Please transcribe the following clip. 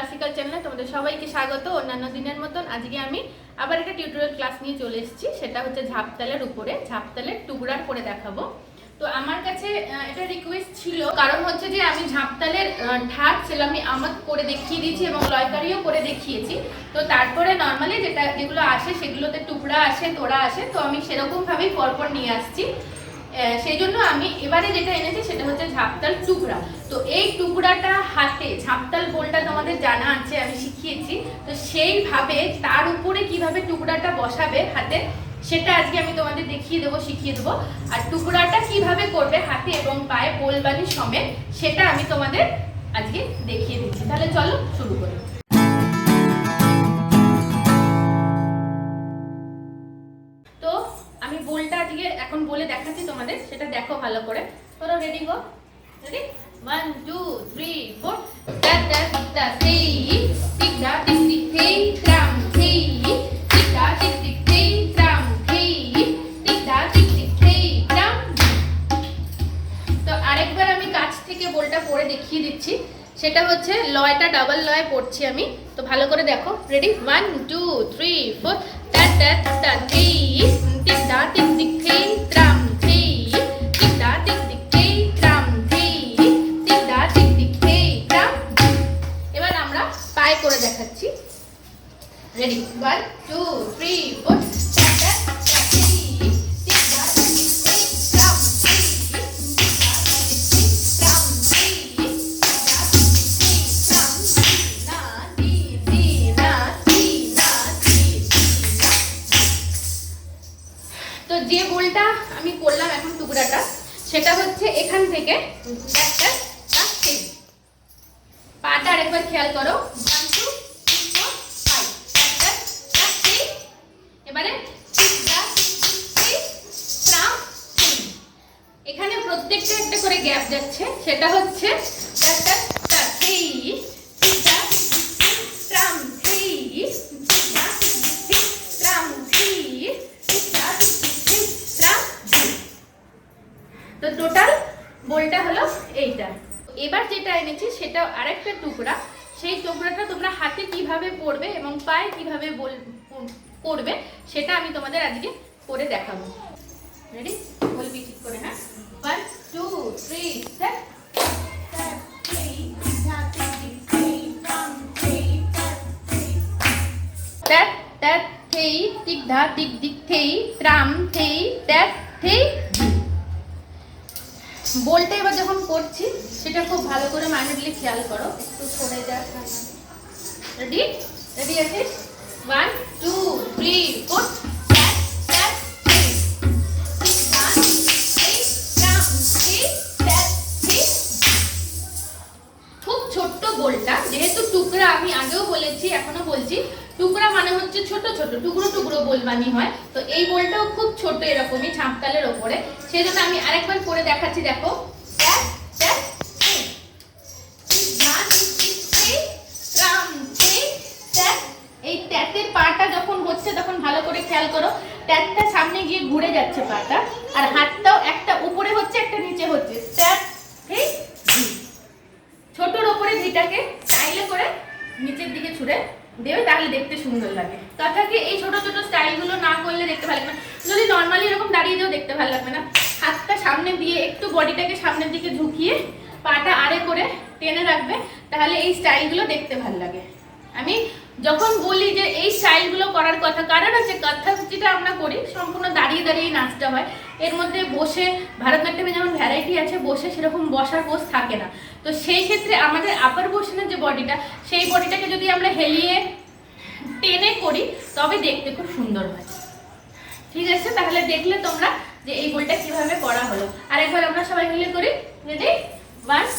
Classical চ্যানেলে তোমাদের সবাইকে স্বাগত। অন্যান্য দিনের মতন আজকে আমি আবার একটা টিউটোরিয়াল ক্লাস নিয়ে চলে এসেছি। সেটা হচ্ছে ঝাপতালের উপরে, ঝাপতালের টুকরার করে দেখাবো। তো আমার কাছে এটা রিকোয়েস্ট ছিল, কারণ হচ্ছে যে আমি ঝাপতালের ঠাট সেলামি আমাক করে দেখিয়ে দিয়েছি এবং লয়কারিও করে দেখিয়েছি। তো তারপরে নর্মালি যেগুলো আসে সেগুলোতে টুকরা আসে, তোড়া আসে। তো আমি সেরকমভাবেই পরপর নিয়ে আসছি। সেই জন্য আমি এবারে যেটা এনেছি সেটা হচ্ছে ঝাপতাল টুকরা। তো এই টুকরাটা হাতে, ঝাপতাল বোলটা তোমাদের জানা আছে, আমি শিখিয়েছি। তো সেইভাবে তার উপরে কিভাবে টুকরাটা বসাবে হাতে, সেটা আজকে আমি তোমাদের দেখিয়ে দেবো, শিখিয়ে দেবো। আর টুকরাটা কিভাবে করবে হাতে এবং পায়ে বোলবানি সমেত, সেটা আমি তোমাদের আজকে দেখিয়ে দিচ্ছি। তাহলে চলো শুরু করি। তো আমি বোলটা আজকে এখন বলে দেখাচ্ছি তোমাদের, সেটা দেখো ভালো করে। চলো রেডি গো, রেডি 1 2 3 4 টা টা টা সেই টিক দা টিক টিক সেই ট্রাম সেই টিক দা টিক টিক সেই ট্রাম সেই টিক দা টিক টিক সেই ট্রাম। তো আরেকবার আমি কাছ থেকে বোলটা পড়ে দেখিয়ে দিচ্ছি। সেটা হচ্ছে লয়টা ডাবল লয় পড়ছি আমি। তো ভালো করে দেখো, রেডি 1 2 3 4 টা টা টা সেই টিক দা টিক টিক সেই ট্রাম সেই টিক দা টিক টিক সেই ট্রাম সেই টিক দা টিক টিক সেই ট্রাম। এবার আমরা পায়ে করে দেখাচ্ছি। রেডি 1 2 3 4 টা টা টা সেই টিক দা টিক টিক সেই ট্রাম সেই টিক দা টিক টিক ট্রাম সেই টিক দা টিক টিক সেই ট্রাম না দি দি না দি না দি দি না। তো যে বোলটা আমি করলাম এখন টুকরাটা, সেটা হচ্ছে এখান থেকে একটা সেই পাটা আরেকবার খেয়াল করো, 1 2 3 4 5 একটা সেই। এবারে এখানে প্রত্যেকটা একটা করে গ্যাপ যাচ্ছে, সেটা হচ্ছে একটা সেই ট্রাম সেই ট্রাম সেই ট্রাম। তো টোটাল বোলটা হলো এইটা। এবার যেটা এনেছি সেটা আরেকটা টুকরা। সেই টুকরাটা তোমরা হাতে কিভাবে পরবে এবং পায়ে কিভাবে করবে, সেটা আমি তোমাদের আজকে করে দেখাবো। রেডি? বলবি ঠিক করে, হ্যাঁ 1 2 3 স্টেপ ট্যাপ ট্যাপ থেই টিক ধা টিক দিক থেই ট্রাম থেই ট্যাপ থেই। বোলটা এবার যখন করছি সেটা খুব ভালো করে মাইন্ডলি খেয়াল করো, একটু সরে যা। রেডি? রেডি আছিস? 1 2 3 4 ট্যাপ ট্যাপ থেই টিক ধা থেই ট্রাম থেই ট্যাপ থেই। খুব ছোট্ট বোলটা, যেহেতু টুকরা, আমি আগেও বলেছি এখনো বলছি, টুকরা মানে হচ্ছে ছোট ছোট টুকরো টুকরো বোলবানি হয়। তো এই বোলটাও খুব ছোট, এরকমই ঝাপতালের ওপরে। সেই জন্য আমি আরেকবার করে দেখাচ্ছি, দেখো ট্যাপ ট্যাপ থেই টিক ধা টিক টিক থেই ট্রাম থেই ট্যাপ। এই ট্যাপের পাটা যখন হচ্ছে তখন ভালো করে খেয়াল করো, ট্যাপটা সামনে গিয়ে ঘুরে যাচ্ছে পাটা, আর হাতটাও একটা উপরে হচ্ছে একটা নিচে হচ্ছে। ট্যাপ থেই ছোটর ওপরে ভিটাকে স্টাইলে করে নিচের দিকে ছুড়ে দেবে, তাহলে দেখতে সুন্দর লাগে। কাথাকে এই ছোট ছোট স্টাইলগুলো না করলে দেখতে ভালো লাগবে না। যদি নর্মালি এরকম দাঁড়িয়ে যাও দেখতে ভালো লাগবে না। হাতটা সামনে দিয়ে একটু বডিটাকে সামনের দিকে ঝুঁকিয়ে পাটা আড়ে করে টেনে রাখবে, তাহলে এই স্টাইলগুলো দেখতে ভালো লাগে। আমি যখন বলি যে এই স্টাইলগুলো করার কথা, কারণ হচ্ছে কাথাক যেটা আমরা করি সম্পূর্ণ দাঁড়িয়ে দাঁড়িয়ে নাচটা হয়। এর মধ্যে বসে, ভারতনাট্যমে যেমন ভ্যারাইটি আছে, বসে সেরকম বসার পোজ থাকে না। তো সেই ক্ষেত্রে আমাদের আপার পোর্শনের যে বডিটা, সেই বডিটাকে যদি আমরা হেলিয়ে টেনে করি তবে দেখতে খুব সুন্দর হয়। ঠিক আছে? তাহলে দেখলে তোমরা যে এই বোলটা কিভাবে করা হলো। আর একবার আমরা সবাই মিলে করি। রেডি 1